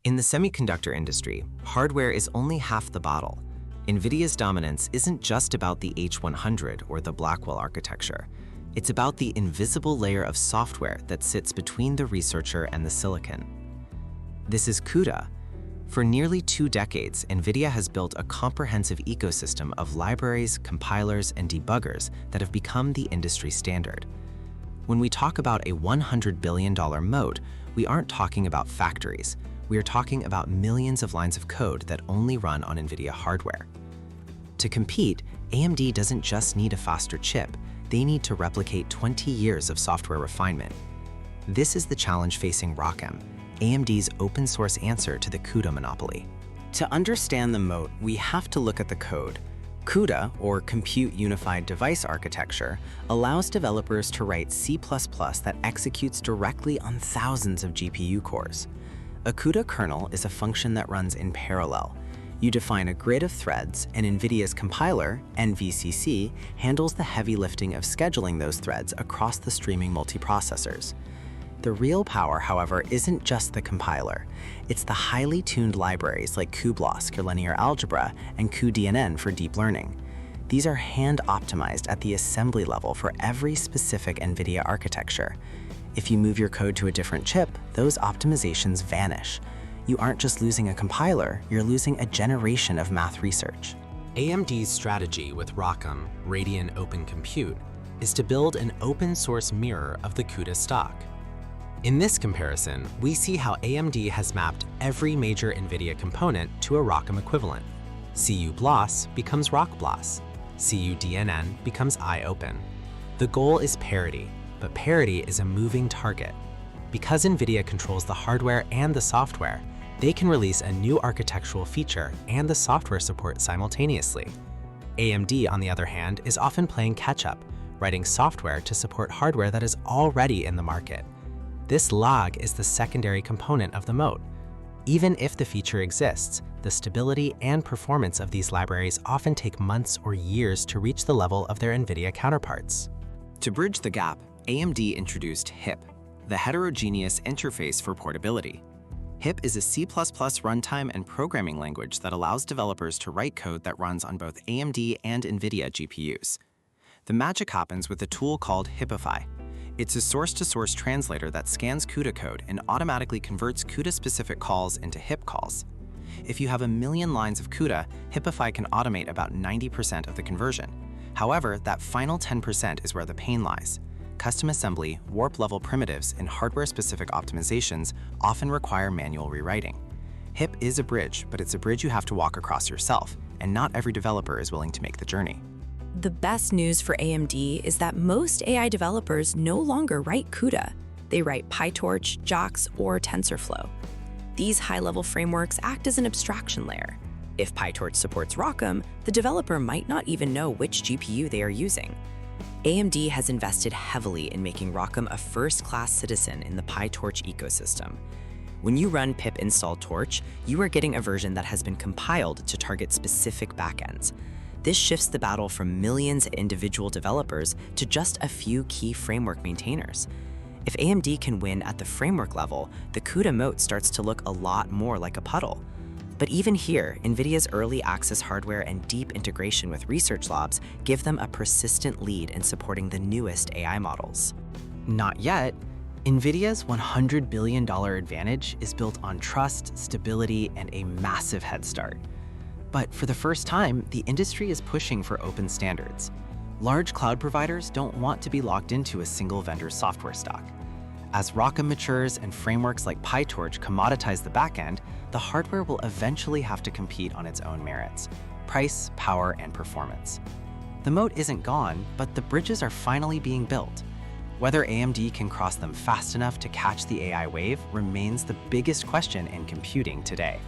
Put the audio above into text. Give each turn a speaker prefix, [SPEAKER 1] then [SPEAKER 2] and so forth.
[SPEAKER 1] In the semiconductor industry, hardware is only half the battle. NVIDIA's dominance isn't just about the H100 or the Blackwell architecture. It's about the invisible layer of software that sits between the researcher and the silicon. This is CUDA. For nearly 2 decades, NVIDIA has built a comprehensive ecosystem of libraries, compilers, and debuggers that have become the industry standard. When we talk about a $100 billion moat, we aren't talking about factories. We are talking about millions of lines of code that only run on NVIDIA hardware. To compete, AMD doesn't just need a faster chip, they need to replicate 20 years of software refinement. This is the challenge facing ROCm, AMD's open source answer to the CUDA monopoly. To understand the moat, we have to look at the code. CUDA, or Compute Unified Device Architecture, allows developers to write C++ that executes directly on thousands of GPU cores. A CUDA kernel is a function that runs in parallel. You define a grid of threads, and NVIDIA's compiler, NVCC, handles the heavy lifting of scheduling those threads across the streaming multiprocessors. The real power, however, isn't just the compiler. It's the highly tuned libraries like cuBLAS for linear algebra and cuDNN for deep learning. These are hand-optimized at the assembly level for every specific NVIDIA architecture. If you move your code to a different chip, those optimizations vanish. You aren't just losing a compiler, you're losing a generation of math research.
[SPEAKER 2] AMD's strategy with ROCm, Radeon Open Compute, is to build an open-source mirror of the CUDA stock. In this comparison, we see how AMD has mapped every major NVIDIA component to a ROCm equivalent. cuBLAS becomes ROCblas. cuDNN becomes IOpen. The goal is parity, but parity is a moving target. Because NVIDIA controls the hardware and the software, they can release a new architectural feature and the software support simultaneously. AMD, on the other hand, is often playing catch-up, writing software to support hardware that is already in the market. This lag is the secondary component of the moat. Even if the feature exists, the stability and performance of these libraries often take months or years to reach the level of their NVIDIA counterparts.
[SPEAKER 1] To bridge the gap, AMD introduced HIP, the Heterogeneous Interface for Portability. HIP is a C++ runtime and programming language that allows developers to write code that runs on both AMD and NVIDIA GPUs. The magic happens with a tool called Hipify. It's a source-to-source translator that scans CUDA code and automatically converts CUDA-specific calls into HIP calls. If you have 1 million lines of CUDA, Hipify can automate about 90% of the conversion. However, that final 10% is where the pain lies. Custom assembly, warp-level primitives, and hardware-specific optimizations often require manual rewriting. HIP is a bridge, but it's a bridge you have to walk across yourself, and not every developer is willing to make the journey.
[SPEAKER 3] The best news for AMD is that most AI developers no longer write CUDA. They write PyTorch, JOX, or TensorFlow. These high-level frameworks act as an abstraction layer. If PyTorch supports ROCm, the developer might not even know which GPU they are using. AMD has invested heavily in making ROCm a first-class citizen in the PyTorch ecosystem. When you run pip install torch, you are getting a version that has been compiled to target specific backends. This shifts the battle from millions of individual developers to just a few key framework maintainers. If AMD can win at the framework level, the CUDA moat starts to look a lot more like a puddle. But even here, NVIDIA's early access hardware and deep integration with research labs give them a persistent lead in supporting the newest AI models.
[SPEAKER 1] Not yet. NVIDIA's $100 billion advantage is built on trust, stability, and a massive head start. But for the first time, the industry is pushing for open standards. Large cloud providers don't want to be locked into a single vendor's software stack. As ROCm matures and frameworks like PyTorch commoditize the backend, the hardware will eventually have to compete on its own merits: price, power, and performance. The moat isn't gone, but the bridges are finally being built. Whether AMD can cross them fast enough to catch the AI wave remains the biggest question in computing today.